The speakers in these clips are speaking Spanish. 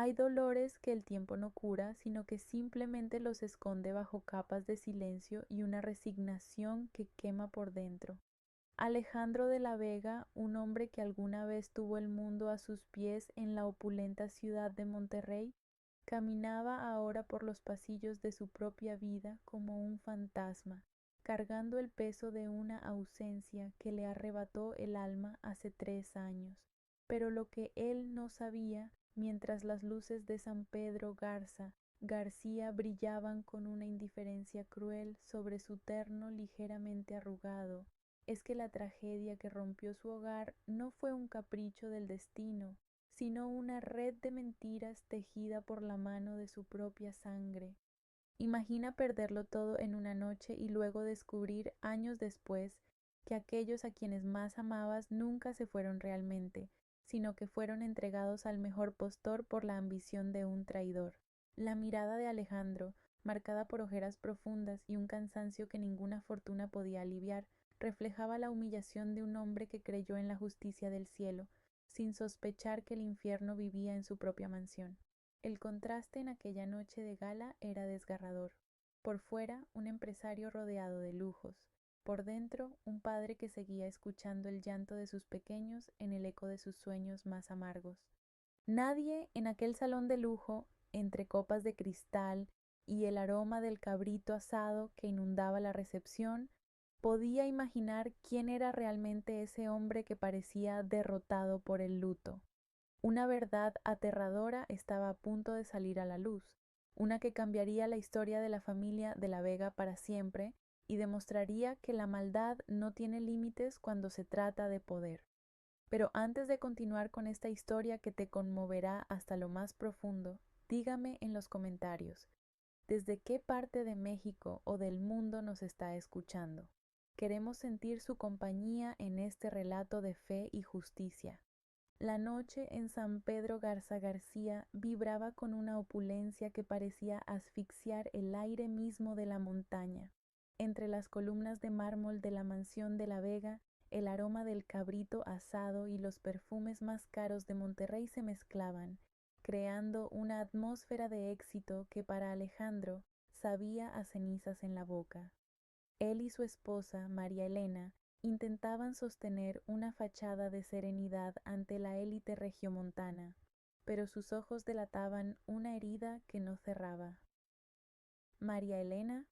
Hay dolores que el tiempo no cura, sino que simplemente los esconde bajo capas de silencio y una resignación que quema por dentro. Alejandro de la Vega, un hombre que alguna vez tuvo el mundo a sus pies en la opulenta ciudad de Monterrey, caminaba ahora por los pasillos de su propia vida como un fantasma, cargando el peso de una ausencia que le arrebató el alma hace 3 años. Pero lo que él no sabía, mientras las luces de San Pedro García brillaban con una indiferencia cruel sobre su terno ligeramente arrugado, es que la tragedia que rompió su hogar no fue un capricho del destino, sino una red de mentiras tejida por la mano de su propia sangre. Imagina perderlo todo en una noche y luego descubrir años después que aquellos a quienes más amabas nunca se fueron realmente, sino que fueron entregados al mejor postor por la ambición de un traidor. La mirada de Alejandro, marcada por ojeras profundas y un cansancio que ninguna fortuna podía aliviar, reflejaba la humillación de un hombre que creyó en la justicia del cielo, sin sospechar que el infierno vivía en su propia mansión. El contraste en aquella noche de gala era desgarrador. Por fuera, un empresario rodeado de lujos. Por dentro, un padre que seguía escuchando el llanto de sus pequeños en el eco de sus sueños más amargos. Nadie en aquel salón de lujo, entre copas de cristal y el aroma del cabrito asado que inundaba la recepción, podía imaginar quién era realmente ese hombre que parecía derrotado por el luto. Una verdad aterradora estaba a punto de salir a la luz, una que cambiaría la historia de la familia de la Vega para siempre y demostraría que la maldad no tiene límites cuando se trata de poder. Pero antes de continuar con esta historia que te conmoverá hasta lo más profundo, dígame en los comentarios, ¿desde qué parte de México o del mundo nos está escuchando? Queremos sentir su compañía en este relato de fe y justicia. La noche en San Pedro García vibraba con una opulencia que parecía asfixiar el aire mismo de la montaña. Entre las columnas de mármol de la mansión de la Vega, el aroma del cabrito asado y los perfumes más caros de Monterrey se mezclaban, creando una atmósfera de éxito que para Alejandro sabía a cenizas en la boca. Él y su esposa, María Elena, intentaban sostener una fachada de serenidad ante la élite regiomontana, pero sus ojos delataban una herida que no cerraba. María Elena,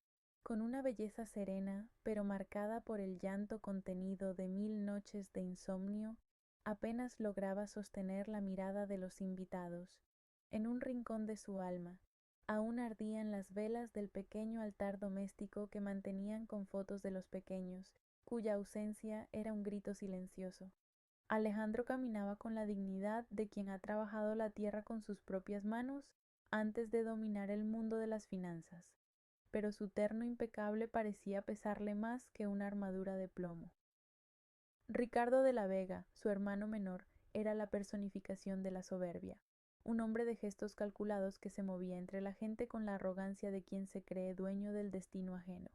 con una belleza serena, pero marcada por el llanto contenido de 1000 noches de insomnio, apenas lograba sostener la mirada de los invitados. En un rincón de su alma, aún ardían las velas del pequeño altar doméstico que mantenían con fotos de los pequeños, cuya ausencia era un grito silencioso. Alejandro caminaba con la dignidad de quien ha trabajado la tierra con sus propias manos antes de dominar el mundo de las finanzas, pero su terno impecable parecía pesarle más que una armadura de plomo. Ricardo de la Vega, su hermano menor, era la personificación de la soberbia, un hombre de gestos calculados que se movía entre la gente con la arrogancia de quien se cree dueño del destino ajeno.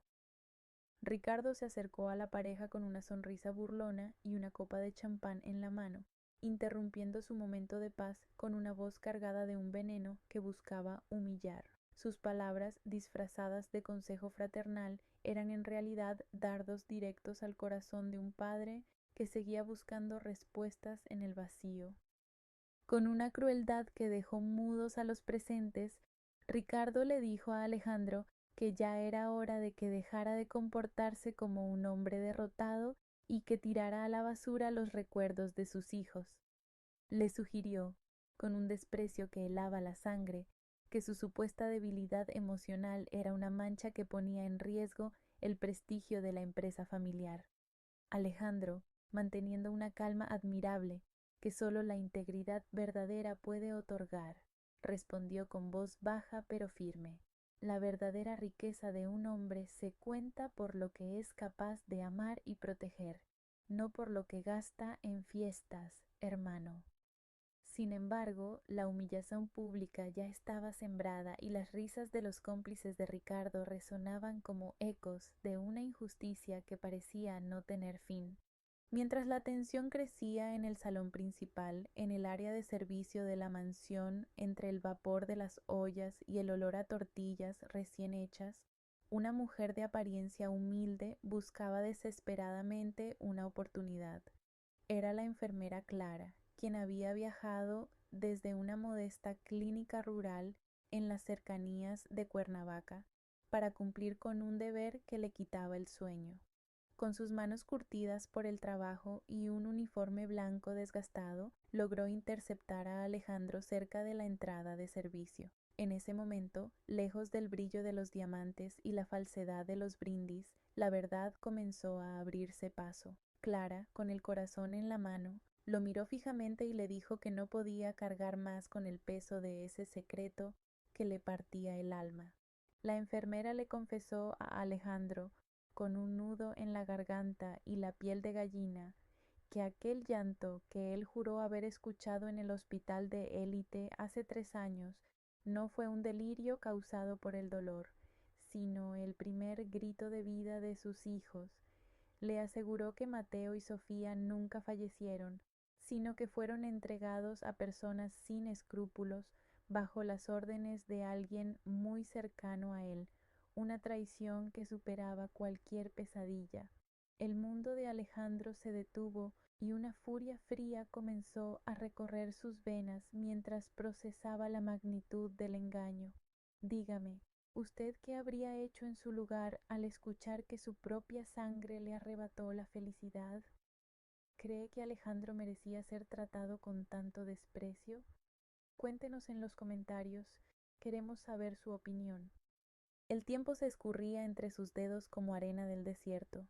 Ricardo se acercó a la pareja con una sonrisa burlona y una copa de champán en la mano, interrumpiendo su momento de paz con una voz cargada de un veneno que buscaba humillar. Sus palabras, disfrazadas de consejo fraternal, eran en realidad dardos directos al corazón de un padre que seguía buscando respuestas en el vacío. Con una crueldad que dejó mudos a los presentes, Ricardo le dijo a Alejandro que ya era hora de que dejara de comportarse como un hombre derrotado y que tirara a la basura los recuerdos de sus hijos. Le sugirió, con un desprecio que helaba la sangre, que su supuesta debilidad emocional era una mancha que ponía en riesgo el prestigio de la empresa familiar. Alejandro, manteniendo una calma admirable que sólo la integridad verdadera puede otorgar, respondió con voz baja pero firme. La verdadera riqueza de un hombre se cuenta por lo que es capaz de amar y proteger, no por lo que gasta en fiestas, hermano. Sin embargo, la humillación pública ya estaba sembrada y las risas de los cómplices de Ricardo resonaban como ecos de una injusticia que parecía no tener fin. Mientras la tensión crecía en el salón principal, en el área de servicio de la mansión, entre el vapor de las ollas y el olor a tortillas recién hechas, una mujer de apariencia humilde buscaba desesperadamente una oportunidad. Era la enfermera Clara, quien había viajado desde una modesta clínica rural en las cercanías de Cuernavaca para cumplir con un deber que le quitaba el sueño. Con sus manos curtidas por el trabajo y un uniforme blanco desgastado, logró interceptar a Alejandro cerca de la entrada de servicio. En ese momento, lejos del brillo de los diamantes y la falsedad de los brindis, la verdad comenzó a abrirse paso. Clara, con el corazón en la mano, lo miró fijamente y le dijo que no podía cargar más con el peso de ese secreto que le partía el alma. La enfermera le confesó a Alejandro, con un nudo en la garganta y la piel de gallina, que aquel llanto que él juró haber escuchado en el hospital de élite hace 3 años no fue un delirio causado por el dolor, sino el primer grito de vida de sus hijos. Le aseguró que Mateo y Sofía nunca fallecieron, sino que fueron entregados a personas sin escrúpulos bajo las órdenes de alguien muy cercano a él, una traición que superaba cualquier pesadilla. El mundo de Alejandro se detuvo y una furia fría comenzó a recorrer sus venas mientras procesaba la magnitud del engaño. Dígame, ¿usted qué habría hecho en su lugar al escuchar que su propia sangre le arrebató la felicidad? ¿Cree que Alejandro merecía ser tratado con tanto desprecio? Cuéntenos en los comentarios, queremos saber su opinión. El tiempo se escurría entre sus dedos como arena del desierto.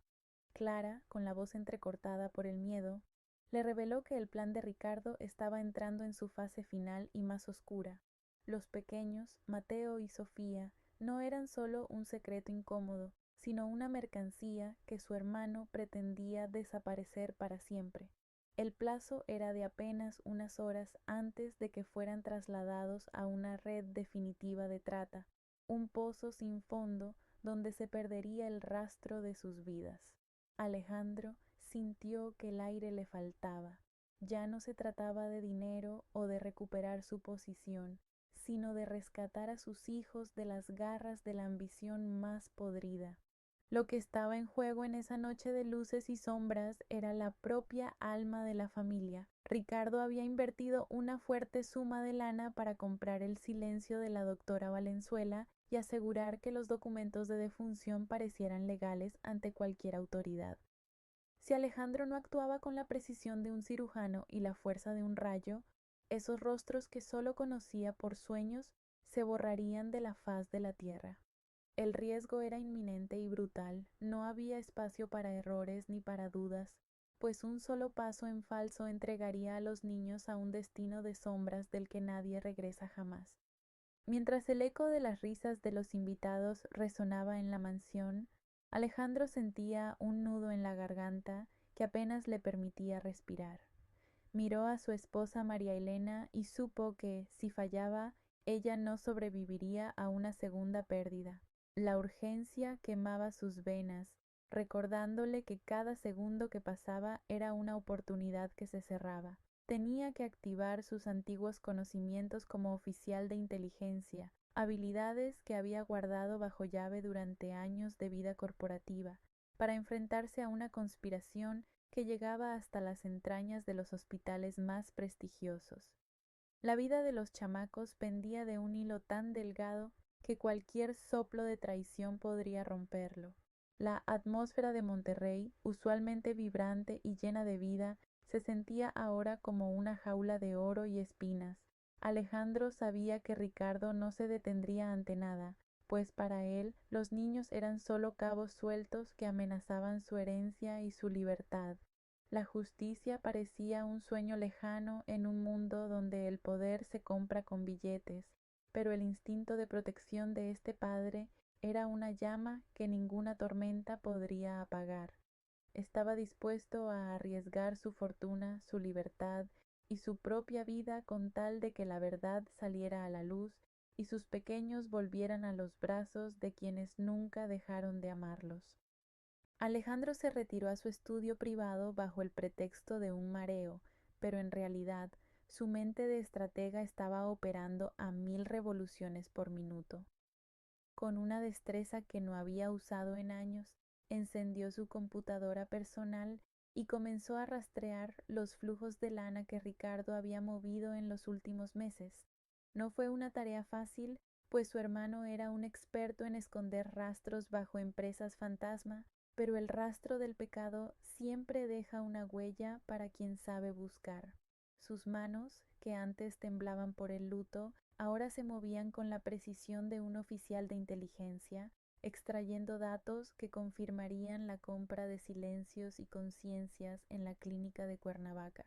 Clara, con la voz entrecortada por el miedo, le reveló que el plan de Ricardo estaba entrando en su fase final y más oscura. Los pequeños, Mateo y Sofía, no eran solo un secreto incómodo, sino una mercancía que su hermano pretendía desaparecer para siempre. El plazo era de apenas unas horas antes de que fueran trasladados a una red definitiva de trata, un pozo sin fondo donde se perdería el rastro de sus vidas. Alejandro sintió que el aire le faltaba. Ya no se trataba de dinero o de recuperar su posición, sino de rescatar a sus hijos de las garras de la ambición más podrida. Lo que estaba en juego en esa noche de luces y sombras era la propia alma de la familia. Ricardo había invertido una fuerte suma de lana para comprar el silencio de la doctora Valenzuela y asegurar que los documentos de defunción parecieran legales ante cualquier autoridad. Si Alejandro no actuaba con la precisión de un cirujano y la fuerza de un rayo, esos rostros que solo conocía por sueños se borrarían de la faz de la tierra. El riesgo era inminente y brutal, no había espacio para errores ni para dudas, pues un solo paso en falso entregaría a los niños a un destino de sombras del que nadie regresa jamás. Mientras el eco de las risas de los invitados resonaba en la mansión, Alejandro sentía un nudo en la garganta que apenas le permitía respirar. Miró a su esposa María Elena y supo que, si fallaba, ella no sobreviviría a una segunda pérdida. La urgencia quemaba sus venas, recordándole que cada segundo que pasaba era una oportunidad que se cerraba. Tenía que activar sus antiguos conocimientos como oficial de inteligencia, habilidades que había guardado bajo llave durante años de vida corporativa, para enfrentarse a una conspiración que llegaba hasta las entrañas de los hospitales más prestigiosos. La vida de los chamacos pendía de un hilo tan delgado que cualquier soplo de traición podría romperlo. La atmósfera de Monterrey, usualmente vibrante y llena de vida, se sentía ahora como una jaula de oro y espinas. Alejandro sabía que Ricardo no se detendría ante nada, pues para él los niños eran solo cabos sueltos que amenazaban su herencia y su libertad. La justicia parecía un sueño lejano en un mundo donde el poder se compra con billetes, pero el instinto de protección de este padre era una llama que ninguna tormenta podría apagar. Estaba dispuesto a arriesgar su fortuna, su libertad y su propia vida con tal de que la verdad saliera a la luz y sus pequeños volvieran a los brazos de quienes nunca dejaron de amarlos. Alejandro se retiró a su estudio privado bajo el pretexto de un mareo, pero en realidad su mente de estratega estaba operando a 1000 revoluciones por minuto. Con una destreza que no había usado en años, encendió su computadora personal y comenzó a rastrear los flujos de lana que Ricardo había movido en los últimos meses. No fue una tarea fácil, pues su hermano era un experto en esconder rastros bajo empresas fantasma, pero el rastro del pecado siempre deja una huella para quien sabe buscar. Sus manos, que antes temblaban por el luto, ahora se movían con la precisión de un oficial de inteligencia, extrayendo datos que confirmarían la compra de silencios y conciencias en la clínica de Cuernavaca.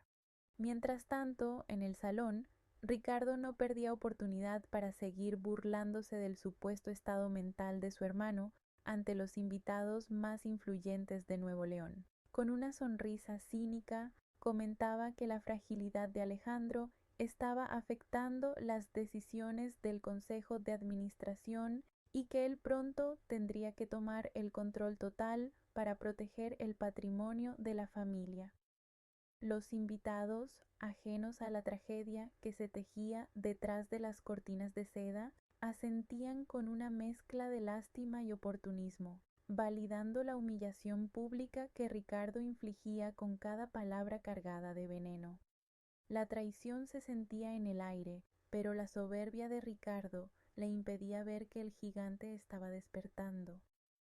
Mientras tanto, en el salón, Ricardo no perdía oportunidad para seguir burlándose del supuesto estado mental de su hermano ante los invitados más influyentes de Nuevo León. Con una sonrisa cínica, comentaba que la fragilidad de Alejandro estaba afectando las decisiones del Consejo de Administración y que él pronto tendría que tomar el control total para proteger el patrimonio de la familia. Los invitados, ajenos a la tragedia que se tejía detrás de las cortinas de seda, asentían con una mezcla de lástima y oportunismo, validando la humillación pública que Ricardo infligía con cada palabra cargada de veneno. La traición se sentía en el aire, pero la soberbia de Ricardo le impedía ver que el gigante estaba despertando.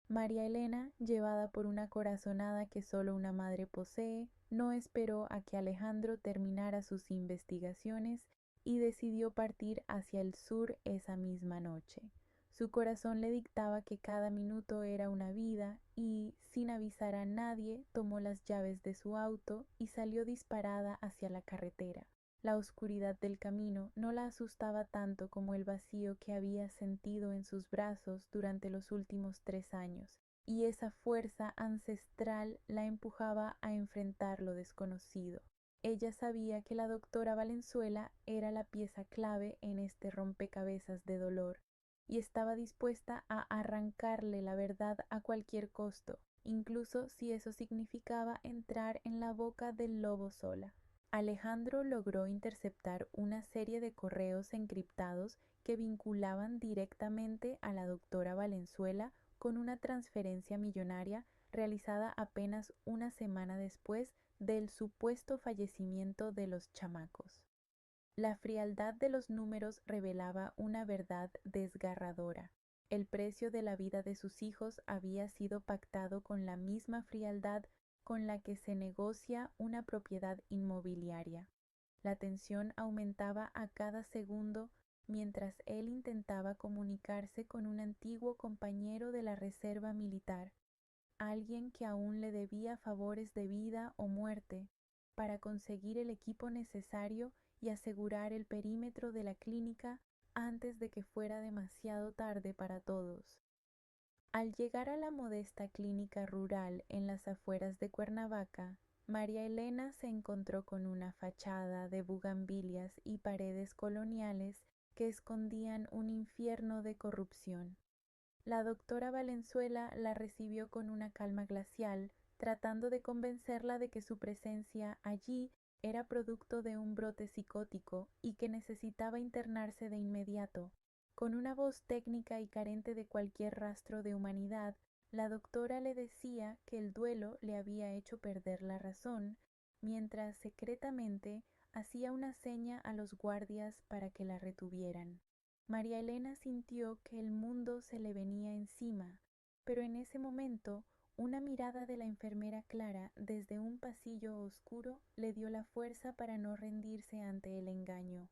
María Elena, llevada por una corazonada que solo una madre posee, no esperó a que Alejandro terminara sus investigaciones y decidió partir hacia el sur esa misma noche. Su corazón le dictaba que cada minuto era una vida y, sin avisar a nadie, tomó las llaves de su auto y salió disparada hacia la carretera. La oscuridad del camino no la asustaba tanto como el vacío que había sentido en sus brazos durante los últimos 3 años, y esa fuerza ancestral la empujaba a enfrentar lo desconocido. Ella sabía que la doctora Valenzuela era la pieza clave en este rompecabezas de dolor, y estaba dispuesta a arrancarle la verdad a cualquier costo, incluso si eso significaba entrar en la boca del lobo sola. Alejandro logró interceptar una serie de correos encriptados que vinculaban directamente a la doctora Valenzuela con una transferencia millonaria realizada apenas una semana después del supuesto fallecimiento de los chamacos. La frialdad de los números revelaba una verdad desgarradora. El precio de la vida de sus hijos había sido pactado con la misma frialdad con la que se negocia una propiedad inmobiliaria. La tensión aumentaba a cada segundo mientras él intentaba comunicarse con un antiguo compañero de la reserva militar, alguien que aún le debía favores de vida o muerte, para conseguir el equipo necesario y asegurar el perímetro de la clínica antes de que fuera demasiado tarde para todos. Al llegar a la modesta clínica rural en las afueras de Cuernavaca, María Elena se encontró con una fachada de bugambilias y paredes coloniales que escondían un infierno de corrupción. La doctora Valenzuela la recibió con una calma glacial, tratando de convencerla de que su presencia allí era producto de un brote psicótico y que necesitaba internarse de inmediato. Con una voz técnica y carente de cualquier rastro de humanidad, la doctora le decía que el duelo le había hecho perder la razón, mientras secretamente hacía una seña a los guardias para que la retuvieran. María Elena sintió que el mundo se le venía encima, pero en ese momento una mirada de la enfermera Clara desde un pasillo oscuro le dio la fuerza para no rendirse ante el engaño.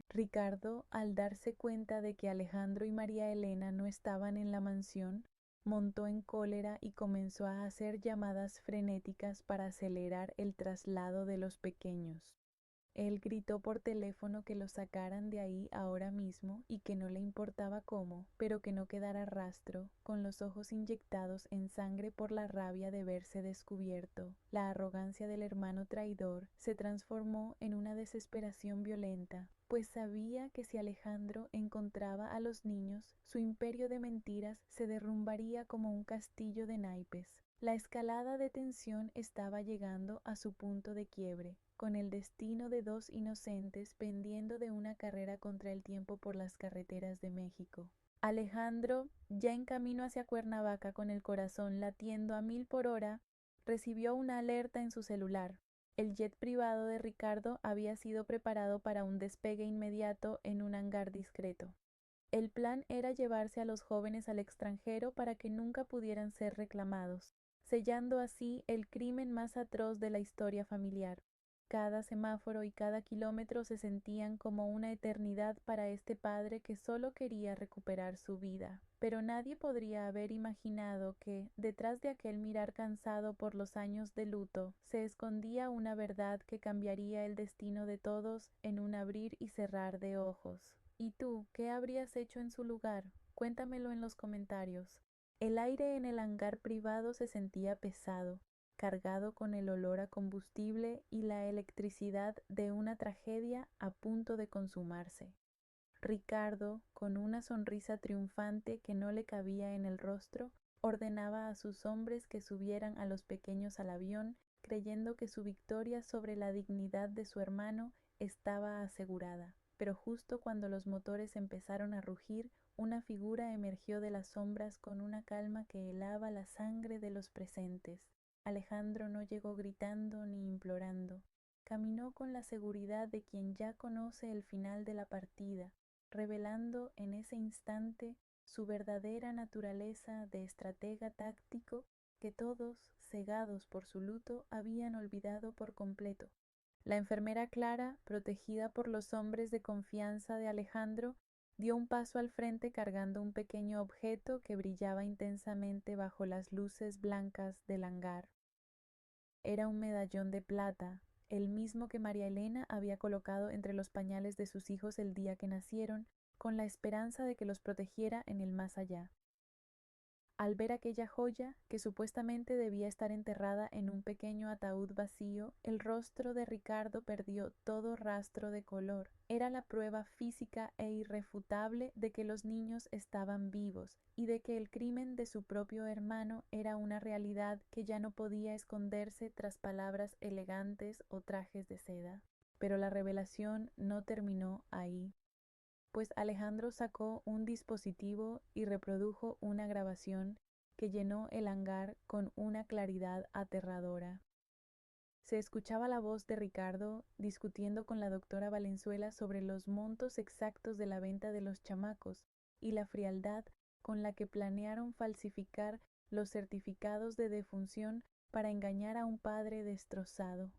Ricardo, al darse cuenta de que Alejandro y María Elena no estaban en la mansión, montó en cólera y comenzó a hacer llamadas frenéticas para acelerar el traslado de los pequeños. Él gritó por teléfono que lo sacaran de ahí ahora mismo y que no le importaba cómo, pero que no quedara rastro, con los ojos inyectados en sangre por la rabia de verse descubierto. La arrogancia del hermano traidor se transformó en una desesperación violenta, pues sabía que si Alejandro encontraba a los niños, su imperio de mentiras se derrumbaría como un castillo de naipes. La escalada de tensión estaba llegando a su punto de quiebre, con el destino de dos inocentes pendiendo de una carrera contra el tiempo por las carreteras de México. Alejandro, ya en camino hacia Cuernavaca con el corazón latiendo a 1000 por hora, recibió una alerta en su celular. El jet privado de Ricardo había sido preparado para un despegue inmediato en un hangar discreto. El plan era llevarse a los jóvenes al extranjero para que nunca pudieran ser reclamados, sellando así el crimen más atroz de la historia familiar. Cada semáforo y cada kilómetro se sentían como una eternidad para este padre que solo quería recuperar su vida. Pero nadie podría haber imaginado que, detrás de aquel mirar cansado por los años de luto, se escondía una verdad que cambiaría el destino de todos en un abrir y cerrar de ojos. ¿Y tú, qué habrías hecho en su lugar? Cuéntamelo en los comentarios. El aire en el hangar privado se sentía pesado, cargado con el olor a combustible y la electricidad de una tragedia a punto de consumarse. Ricardo, con una sonrisa triunfante que no le cabía en el rostro, ordenaba a sus hombres que subieran a los pequeños al avión, creyendo que su victoria sobre la dignidad de su hermano estaba asegurada. Pero justo cuando los motores empezaron a rugir, una figura emergió de las sombras con una calma que helaba la sangre de los presentes. Alejandro no llegó gritando ni implorando. Caminó con la seguridad de quien ya conoce el final de la partida, revelando en ese instante su verdadera naturaleza de estratega táctico que todos, cegados por su luto, habían olvidado por completo. La enfermera Clara, protegida por los hombres de confianza de Alejandro, dio un paso al frente cargando un pequeño objeto que brillaba intensamente bajo las luces blancas del hangar. Era un medallón de plata, el mismo que María Elena había colocado entre los pañales de sus hijos el día que nacieron, con la esperanza de que los protegiera en el más allá. Al ver aquella joya, que supuestamente debía estar enterrada en un pequeño ataúd vacío, el rostro de Ricardo perdió todo rastro de color. Era la prueba física e irrefutable de que los niños estaban vivos y de que el crimen de su propio hermano era una realidad que ya no podía esconderse tras palabras elegantes o trajes de seda. Pero la revelación no terminó ahí, pues Alejandro sacó un dispositivo y reprodujo una grabación que llenó el hangar con una claridad aterradora. Se escuchaba la voz de Ricardo discutiendo con la doctora Valenzuela sobre los montos exactos de la venta de los chamacos y la frialdad con la que planearon falsificar los certificados de defunción para engañar a un padre destrozado.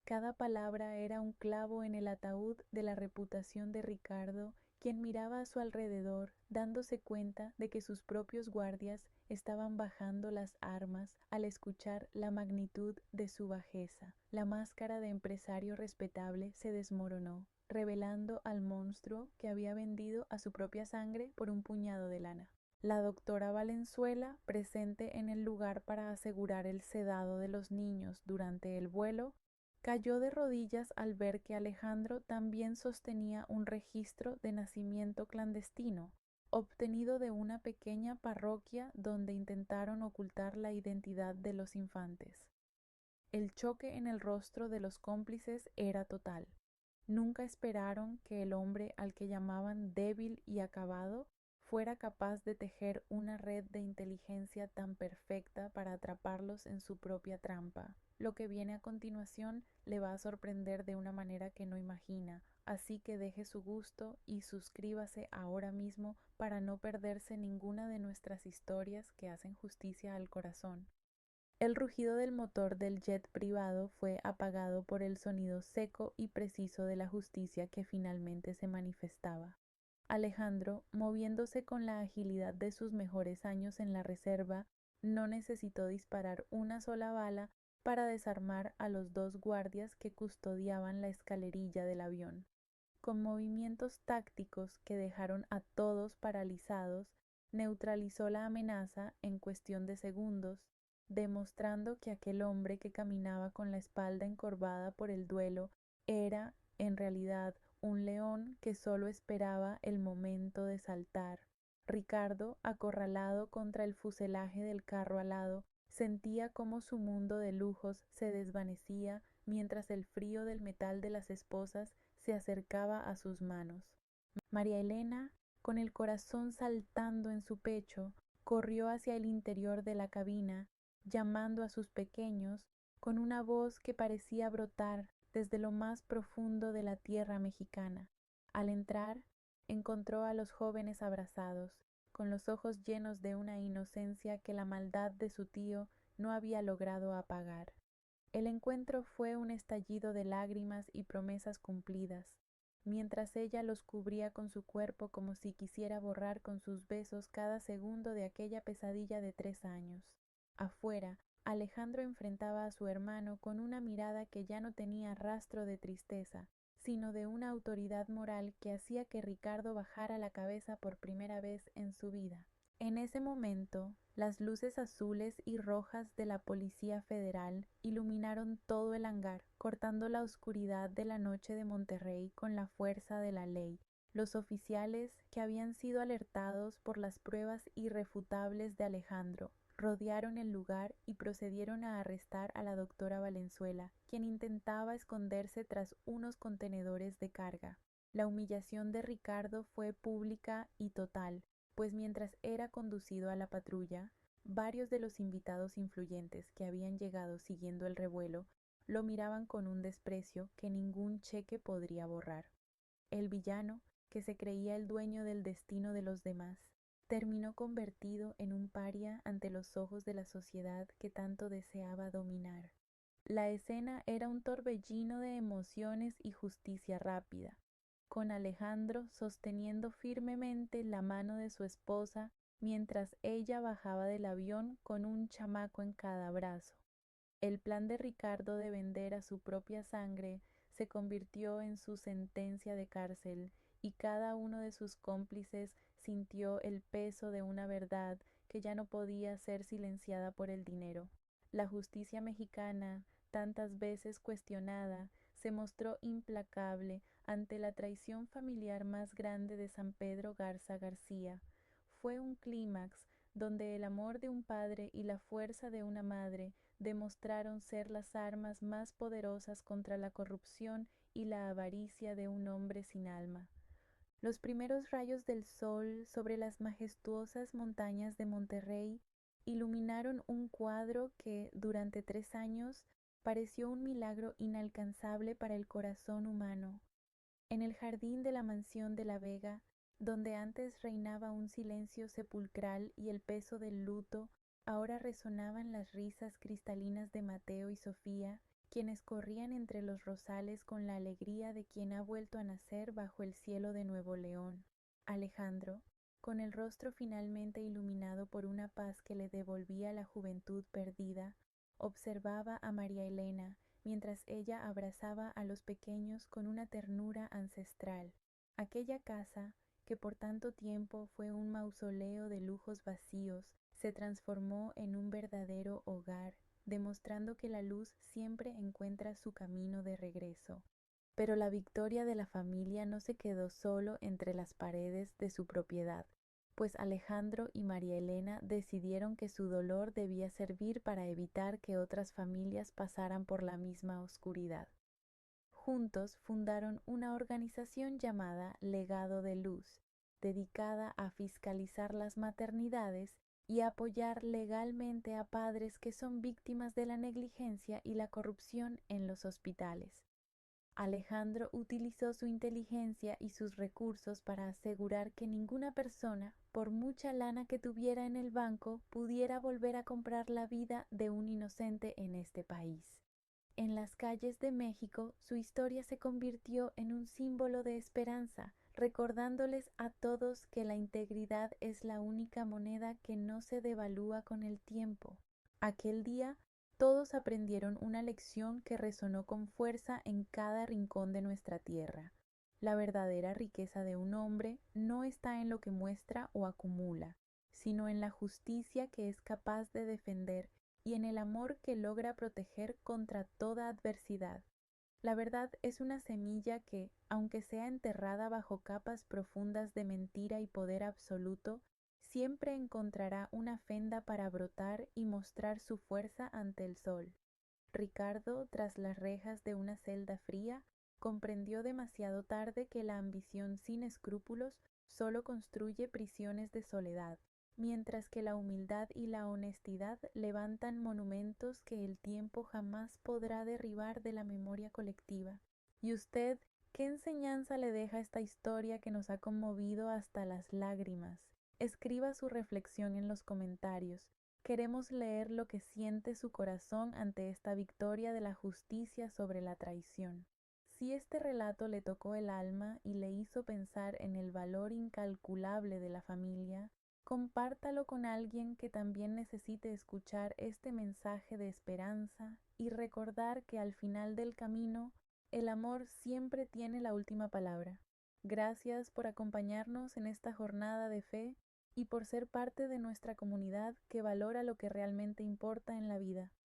Cada palabra era un clavo en el ataúd de la reputación de Ricardo, quien miraba a su alrededor, dándose cuenta de que sus propios guardias estaban bajando las armas al escuchar la magnitud de su bajeza. La máscara de empresario respetable se desmoronó, revelando al monstruo que había vendido a su propia sangre por un puñado de lana. La doctora Valenzuela, presente en el lugar para asegurar el sedado de los niños durante el vuelo, cayó de rodillas al ver que Alejandro también sostenía un registro de nacimiento clandestino, obtenido de una pequeña parroquia donde intentaron ocultar la identidad de los infantes. El choque en el rostro de los cómplices era total. Nunca esperaron que el hombre al que llamaban débil y acabado fuera capaz de tejer una red de inteligencia tan perfecta para atraparlos en su propia trampa. Lo que viene a continuación le va a sorprender de una manera que no imagina, así que deje su gusto y suscríbase ahora mismo para no perderse ninguna de nuestras historias que hacen justicia al corazón. El rugido del motor del jet privado fue apagado por el sonido seco y preciso de la justicia que finalmente se manifestaba. Alejandro, moviéndose con la agilidad de sus mejores años en la reserva, no necesitó disparar una sola bala para desarmar a los dos guardias que custodiaban la escalerilla del avión. Con movimientos tácticos que dejaron a todos paralizados, neutralizó la amenaza en cuestión de segundos, demostrando que aquel hombre que caminaba con la espalda encorvada por el duelo era, en realidad, un león que solo esperaba el momento de saltar. Ricardo, acorralado contra el fuselaje del carro alado, Sentía cómo su mundo de lujos se desvanecía mientras el frío del metal de las esposas se acercaba a sus manos. María Elena, con el corazón saltando en su pecho, corrió hacia el interior de la cabina, llamando a sus pequeños con una voz que parecía brotar desde lo más profundo de la tierra mexicana. Al entrar, encontró a los jóvenes abrazados, con los ojos llenos de una inocencia que la maldad de su tío no había logrado apagar. El encuentro fue un estallido de lágrimas y promesas cumplidas, mientras ella los cubría con su cuerpo como si quisiera borrar con sus besos cada segundo de aquella pesadilla de 3 años. Afuera, Alejandro enfrentaba a su hermano con una mirada que ya no tenía rastro de tristeza, sino de una autoridad moral que hacía que Ricardo bajara la cabeza por primera vez en su vida. En ese momento, las luces azules y rojas de la Policía Federal iluminaron todo el hangar, cortando la oscuridad de la noche de Monterrey con la fuerza de la ley. Los oficiales, que habían sido alertados por las pruebas irrefutables de Alejandro, rodearon el lugar y procedieron a arrestar a la doctora Valenzuela, quien intentaba esconderse tras unos contenedores de carga. La humillación de Ricardo fue pública y total, pues mientras era conducido a la patrulla, varios de los invitados influyentes que habían llegado siguiendo el revuelo lo miraban con un desprecio que ningún cheque podría borrar. El villano, que se creía el dueño del destino de los demás, terminó convertido en un paria ante los ojos de la sociedad que tanto deseaba dominar. La escena era un torbellino de emociones y justicia rápida, con Alejandro sosteniendo firmemente la mano de su esposa mientras ella bajaba del avión con un chamaco en cada brazo. El plan de Ricardo de vender a su propia sangre se convirtió en su sentencia de cárcel y cada uno de sus cómplices sintió el peso de una verdad que ya no podía ser silenciada por el dinero. La justicia mexicana, tantas veces cuestionada, se mostró implacable ante la traición familiar más grande de San Pedro Garza García. Fue un clímax donde el amor de un padre y la fuerza de una madre demostraron ser las armas más poderosas contra la corrupción y la avaricia de un hombre sin alma. Los primeros rayos del sol sobre las majestuosas montañas de Monterrey iluminaron un cuadro que, durante 3 años, pareció un milagro inalcanzable para el corazón humano. En el jardín de la mansión de la Vega, donde antes reinaba un silencio sepulcral y el peso del luto, ahora resonaban las risas cristalinas de Mateo y Sofía, quienes corrían entre los rosales con la alegría de quien ha vuelto a nacer bajo el cielo de Nuevo León. Alejandro, con el rostro finalmente iluminado por una paz que le devolvía la juventud perdida, observaba a María Elena mientras ella abrazaba a los pequeños con una ternura ancestral. Aquella casa, que por tanto tiempo fue un mausoleo de lujos vacíos, se transformó en un verdadero hogar, demostrando que la luz siempre encuentra su camino de regreso. Pero la victoria de la familia no se quedó solo entre las paredes de su propiedad, pues Alejandro y María Elena decidieron que su dolor debía servir para evitar que otras familias pasaran por la misma oscuridad. Juntos fundaron una organización llamada Legado de Luz, dedicada a fiscalizar las maternidades y apoyar legalmente a padres que son víctimas de la negligencia y la corrupción en los hospitales. Alejandro utilizó su inteligencia y sus recursos para asegurar que ninguna persona, por mucha lana que tuviera en el banco, pudiera volver a comprar la vida de un inocente en este país. En las calles de México, su historia se convirtió en un símbolo de esperanza, recordándoles a todos que la integridad es la única moneda que no se devalúa con el tiempo. Aquel día, todos aprendieron una lección que resonó con fuerza en cada rincón de nuestra tierra. La verdadera riqueza de un hombre no está en lo que muestra o acumula, sino en la justicia que es capaz de defender y en el amor que logra proteger contra toda adversidad. La verdad es una semilla que, aunque sea enterrada bajo capas profundas de mentira y poder absoluto, siempre encontrará una fenda para brotar y mostrar su fuerza ante el sol. Ricardo, tras las rejas de una celda fría, comprendió demasiado tarde que la ambición sin escrúpulos solo construye prisiones de soledad, mientras que la humildad y la honestidad levantan monumentos que el tiempo jamás podrá derribar de la memoria colectiva. ¿Y usted qué enseñanza le deja esta historia que nos ha conmovido hasta las lágrimas? Escriba su reflexión en los comentarios. Queremos leer lo que siente su corazón ante esta victoria de la justicia sobre la traición. Si este relato le tocó el alma y le hizo pensar en el valor incalculable de la familia, compártalo con alguien que también necesite escuchar este mensaje de esperanza y recordar que al final del camino, el amor siempre tiene la última palabra. Gracias por acompañarnos en esta jornada de fe y por ser parte de nuestra comunidad que valora lo que realmente importa en la vida.